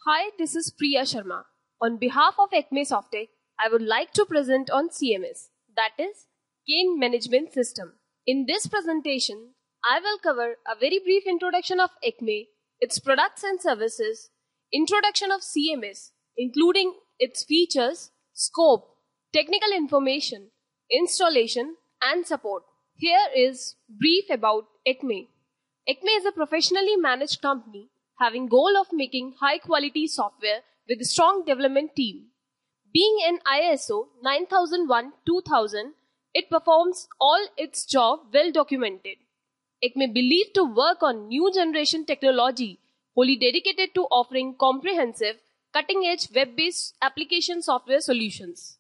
Hi, this is Priya Sharma. On behalf of Acme Softech, I would like to present on CMS, that is, Cane Management System. In this presentation, I will cover a very brief introduction of Acme, its products and services, introduction of CMS, including its features, scope, technical information, installation, and support. Here is brief about Acme. Acme is a professionally managed company having goal of making high quality software with a strong development team. Being an ISO 9001-2000, it performs all its job well documented. Acme believed to work on new generation technology wholly dedicated to offering comprehensive, cutting-edge web-based application software solutions.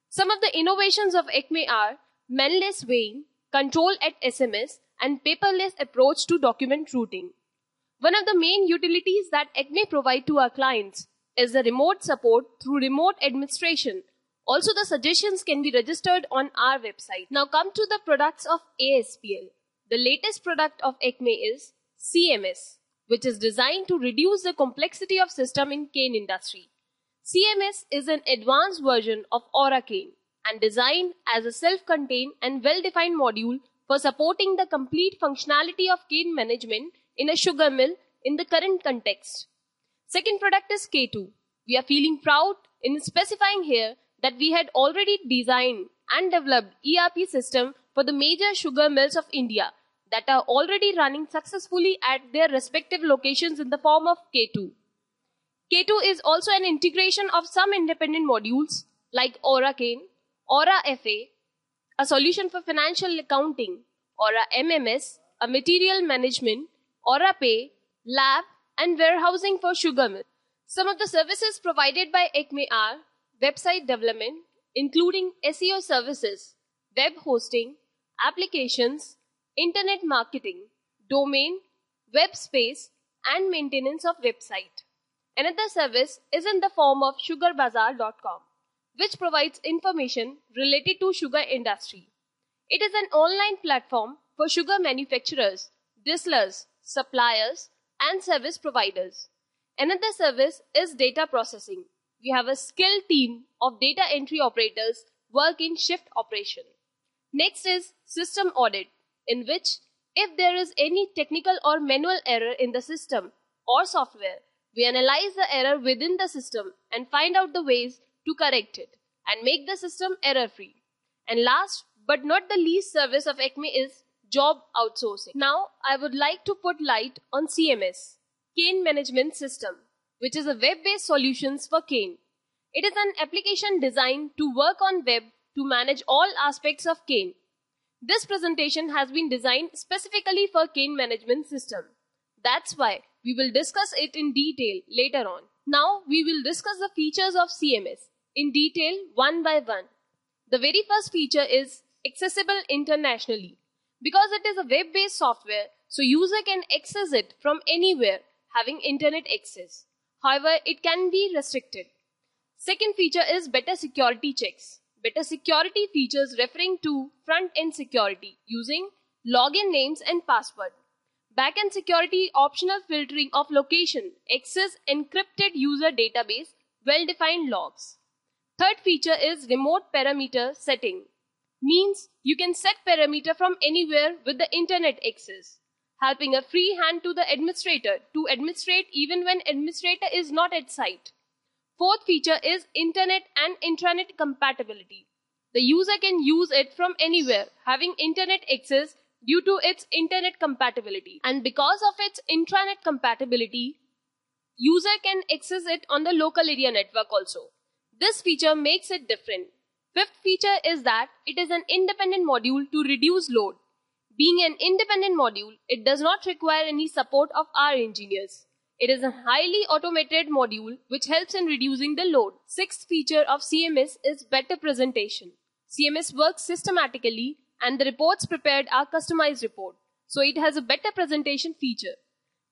Some of the innovations of Acme are manless weighing, control at SMS, and paperless approach to document routing. One of the main utilities that Acme provide to our clients is the remote support through remote administration. Also, the suggestions can be registered on our website. Now come to the products of ASPL. The latest product of Acme is CMS, which is designed to reduce the complexity of system in cane industry. CMS is an advanced version of Aura Cane and designed as a self-contained and well-defined module for supporting the complete functionality of cane management in a sugar mill in the current context. Second product is K2. We are feeling proud in specifying here that we had already designed and developed ERP system for the major sugar mills of India that are already running successfully at their respective locations in the form of K2. K2 is also an integration of some independent modules like Aura Cane, Aura FA, a solution for financial accounting, Aura MMS, a material management, Aura Pay, lab, and warehousing for sugar mill. Some of the services provided by Acme are website development, including SEO services, web hosting, applications, internet marketing, domain, web space, and maintenance of website. Another service is in the form of sugarbazaar.com, which provides information related to sugar industry. It is an online platform for sugar manufacturers, distillers, suppliers, and service providers. Another service is data processing. We have a skilled team of data entry operators work in shift operation. Next is system audit, in which if there is any technical or manual error in the system or software, we analyze the error within the system and find out the ways to correct it and make the system error-free. And last but not the least service of Acme is job outsourcing. Now, I would like to put light on CMS, Cane Management System, which is a web-based solutions for cane. It is an application designed to work on web to manage all aspects of cane. This presentation has been designed specifically for cane management system. That's why we will discuss it in detail later on. Now, we will discuss the features of CMS in detail one by one. The very first feature is accessible internationally. Because it is a web-based software, so user can access it from anywhere having internet access. However, it can be restricted. Second feature is better security checks. Better security features referring to front-end security using login names and password. Back-end security optional filtering of location, access encrypted user database, well-defined logs. Third feature is remote parameter setting. Means you can set parameter from anywhere with the internet access, helping a free hand to the administrator to administrate even when administrator is not at site. Fourth feature is internet and intranet compatibility. The user can use it from anywhere having internet access due to its internet compatibility. And because of its intranet compatibility, user can access it on the local area network also. This feature makes it different. Fifth feature is that it is an independent module to reduce load. Being an independent module, it does not require any support of our engineers. It is a highly automated module which helps in reducing the load. Sixth feature of CMS is better presentation. CMS works systematically and the reports prepared are customized report. So it has a better presentation feature.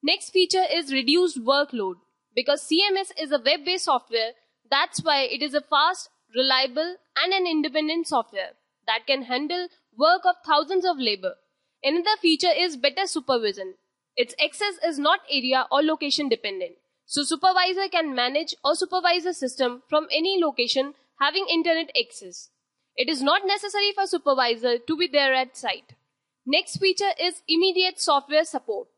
Next feature is reduced workload. Because CMS is a web-based software, that's why it is a fast, reliable and an independent software that can handle work of thousands of labor. Another feature is better supervision. Its access is not area or location dependent. So supervisor can manage or supervise the system from any location having internet access. It is not necessary for supervisor to be there at site. Next feature is immediate software support.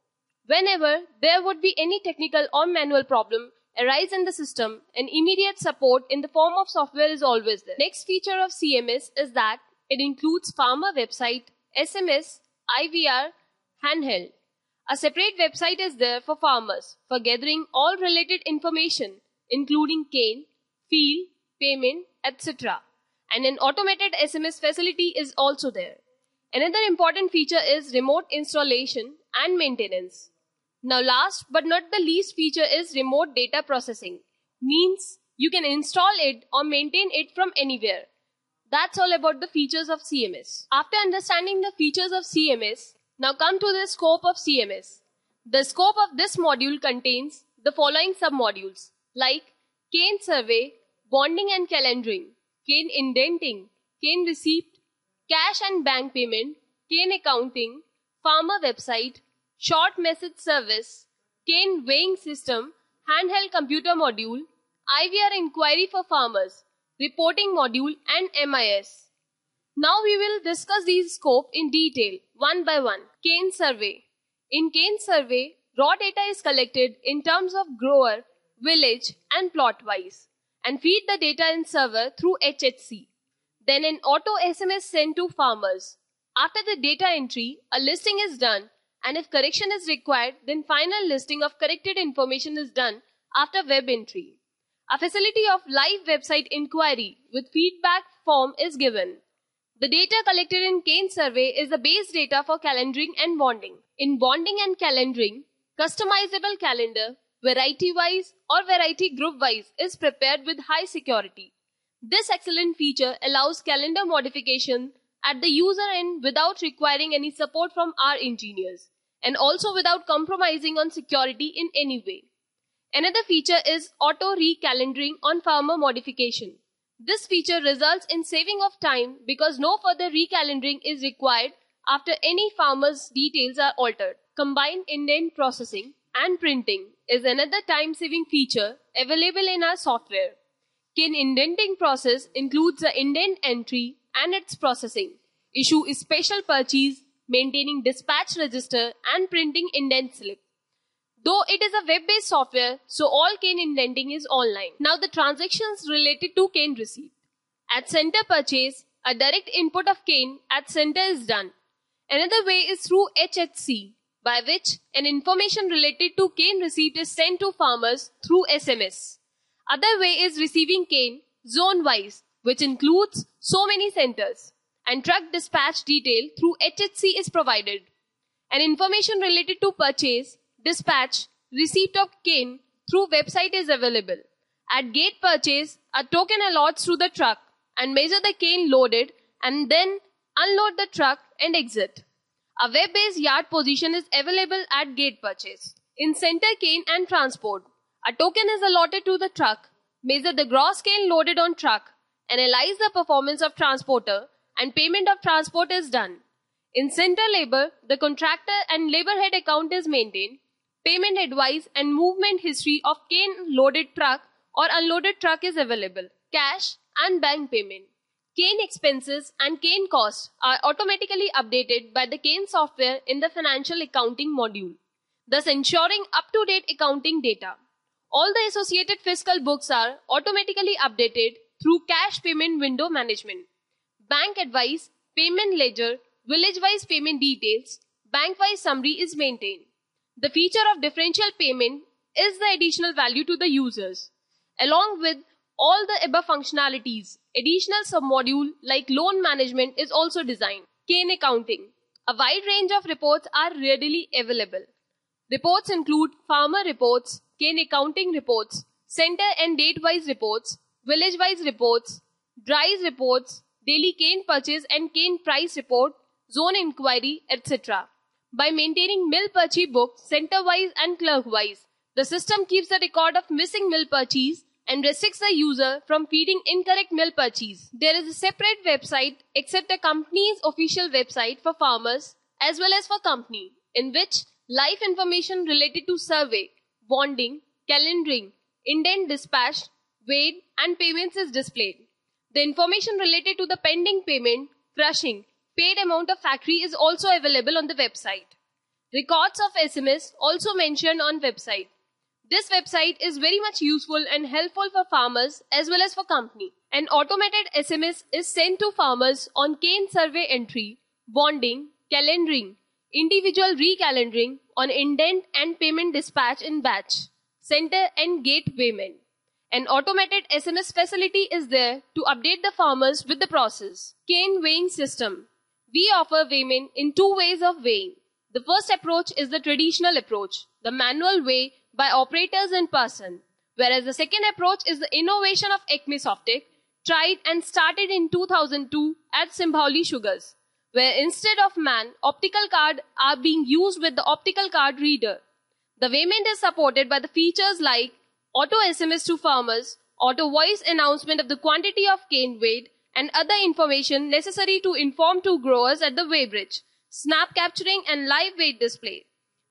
Whenever there would be any technical or manual problem arise in the system, an immediate support in the form of software is always there. Next feature of CMS is that it includes farmer website, SMS, IVR, handheld. A separate website is there for farmers for gathering all related information including cane, field, payment, etc. And an automated SMS facility is also there. Another important feature is remote installation and maintenance. Now last but not the least feature is remote data processing. Means you can install it or maintain it from anywhere. That's all about the features of CMS. After understanding the features of CMS, now come to the scope of CMS. The scope of this module contains the following submodules like cane survey, bonding and calendaring, cane indenting, cane receipt, cash and bank payment, cane accounting, farmer website, short message service, cane weighing system, handheld computer module, IVR inquiry for farmers, reporting module and MIS. Now we will discuss these scope in detail one by one. Cane survey. In cane survey, raw data is collected in terms of grower, village and plot wise and feed the data in server through HHC. Then an auto SMS sent to farmers. After the data entry, a listing is done and if correction is required, then final listing of corrected information is done after web entry. A facility of live website inquiry with feedback form is given. The data collected in cane survey is the base data for calendaring and bonding. In bonding and calendaring, customizable calendar, variety-wise or variety group-wise is prepared with high security. This excellent feature allows calendar modification at the user end without requiring any support from our engineers and also without compromising on security in any way. Another feature is auto recalendering on farmer modification. This feature results in saving of time because no further recalendering is required after any farmer's details are altered. Combined indent processing and printing is another time-saving feature available in our software. Cane indenting process includes the indent entry and its processing, issue special purchase, maintaining dispatch register and printing indent slip. Though it is a web-based software, so all cane indenting is online. Now the transactions related to cane receipt. At center purchase, a direct input of cane at center is done. Another way is through HHC, by which an information related to cane receipt is sent to farmers through SMS. Other way is receiving cane zone-wise, which includes so many centers, and truck dispatch detail through HHC is provided. An information related to purchase, dispatch, receipt of cane through website is available. At gate purchase, a token allots through the truck and measure the cane loaded and then unload the truck and exit. A web-based yard position is available at gate purchase. In center cane and transport, a token is allotted to the truck, measure the gross cane loaded on truck, analyze the performance of transporter and payment of transport is done. In center labor, the contractor and labor head account is maintained. Payment advice and movement history of cane loaded truck or unloaded truck is available. Cash and bank payment. Cane expenses and cane costs are automatically updated by the cane software in the financial accounting module, thus ensuring up-to-date accounting data. All the associated fiscal books are automatically updated through cash payment window management. Bank advice, payment ledger, village-wise payment details, bank-wise summary is maintained. The feature of differential payment is the additional value to the users. Along with all the above functionalities, additional submodule like loan management is also designed. Cane accounting. A wide range of reports are readily available. Reports include farmer reports, cane accounting reports, center and date-wise reports, village-wise reports, dries reports, daily cane purchase and cane price report, zone inquiry, etc. By maintaining mill purchase book center-wise and clerk-wise, the system keeps a record of missing mill purchase and restricts the user from feeding incorrect mill purchase. There is a separate website except the company's official website for farmers as well as for company, in which live information related to survey, bonding, calendaring, indent dispatched, weighed, and payments is displayed. The information related to the pending payment, crushing, paid amount of factory is also available on the website. Records of SMS also mentioned on website. This website is very much useful and helpful for farmers as well as for company. An automated SMS is sent to farmers on cane survey entry, bonding, calendaring, individual recalendering on indent and payment dispatch in batch, center and gate payment. An automated SMS facility is there to update the farmers with the process. Cane weighing system. We offer weighment in two ways of weighing. The first approach is the traditional approach, the manual weigh by operators in person, whereas the second approach is the innovation of Acme Softtech, tried and started in 2002 at Simbhaoli Sugars, where instead of man, optical card are being used with the optical card reader. The weighment is supported by the features like auto SMS to farmers, auto voice announcement of the quantity of cane weighed, and other information necessary to inform to growers at the weighbridge, snap capturing and live weight display.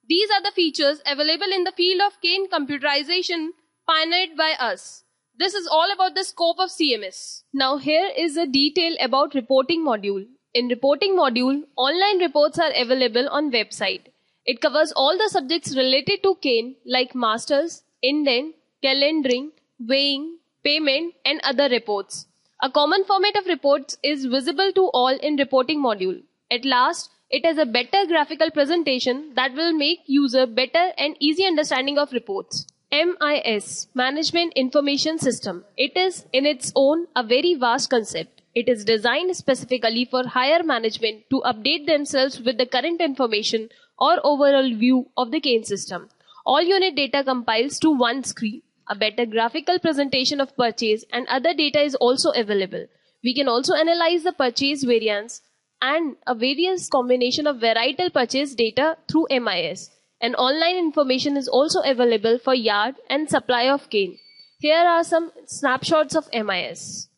These are the features available in the field of cane computerization pioneered by us. This is all about the scope of CMS. Now here is a detail about reporting module. In reporting module, online reports are available on website. It covers all the subjects related to cane like masters, indent, calendaring, weighing, payment and other reports. A common format of reports is visible to all in reporting module. At last, it has a better graphical presentation that will make user better and easy understanding of reports. MIS, Management Information System. It is in its own a very vast concept. It is designed specifically for higher management to update themselves with the current information or overall view of the cane system. All unit data compiles to one screen. A better graphical presentation of purchase and other data is also available. We can also analyze the purchase variance and a various combination of varietal purchase data through MIS. And online information is also available for yard and supply of cane. Here are some snapshots of MIS.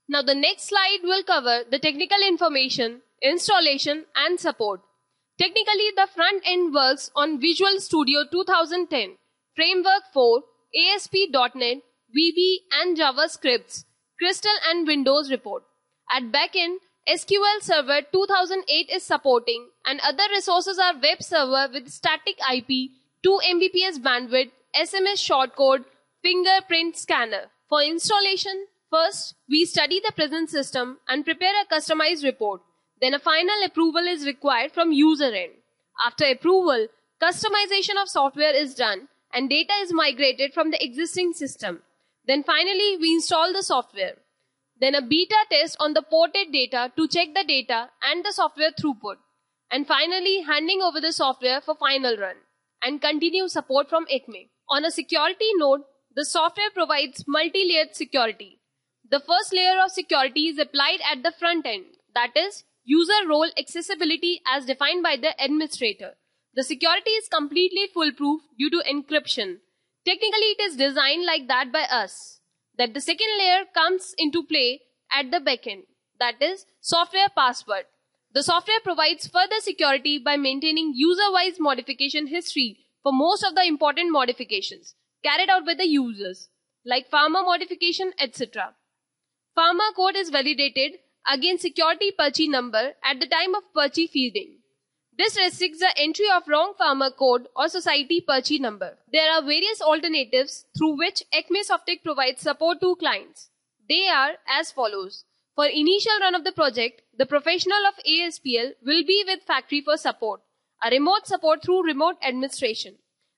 Now the next slide will cover the technical information, installation and support. Technically, the front end works on Visual Studio 2010, Framework 4, ASP.NET, VB and JavaScripts, Crystal and Windows Report. At backend, SQL Server 2008 is supporting and other resources are web server with static IP, 2 Mbps bandwidth, SMS shortcode, fingerprint scanner. For installation, first we study the present system and prepare a customized report. Then a final approval is required from user end. After approval, customization of software is done and data is migrated from the existing system. Then finally we install the software. Then a beta test on the ported data to check the data and the software throughput. And finally handing over the software for final run and continue support from Acme. On a security note, the software provides multi-layered security. The first layer of security is applied at the front end, that is, user role accessibility as defined by the administrator. The security is completely foolproof due to encryption. Technically, it is designed like that by us. That the second layer comes into play at the backend, that is, software password. The software provides further security by maintaining user-wise modification history for most of the important modifications carried out by the users, like farmer modification, etc. Farmer code is validated against security purchase number at the time of purchase feeding. This restricts the entry of wrong farmer code or society purchase number. There are various alternatives through which Acme Softtech provides support to clients. They are as follows. For initial run of the project, the professional of ASPL will be with factory for support, a remote support through remote administration.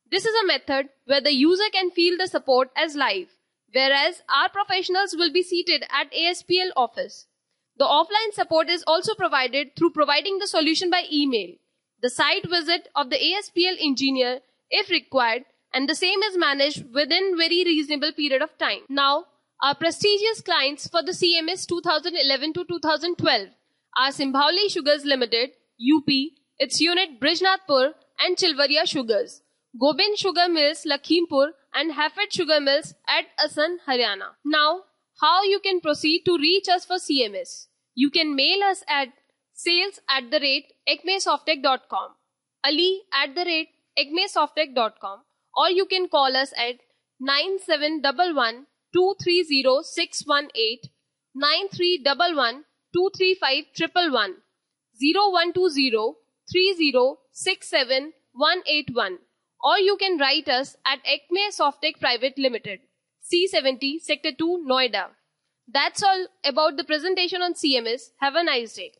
This is a method where the user can feel the support as live, whereas our professionals will be seated at ASPL office. The offline support is also provided through providing the solution by email, the site visit of the ASPL engineer if required, and the same is managed within very reasonable period of time. Now, our prestigious clients for the CMS 2011 to 2012 are Simbhaoli Sugars Limited, UP, its unit Brijnathpur and Chilvaria Sugars, Gobind Sugar Mills, Lakhimpur and Hafid Sugar Mills at Asan, Haryana. Now, how you can proceed to reach us for CMS? You can mail us at sales@acmesofttech.com, ali@acmesofttech.com, or you can call us at 9711 230 618, 9311 235 111, 0120 3067 181, or you can write us at Acme Softech Private Limited, C70, Sector 2, Noida. That's all about the presentation on CMS. Have a nice day.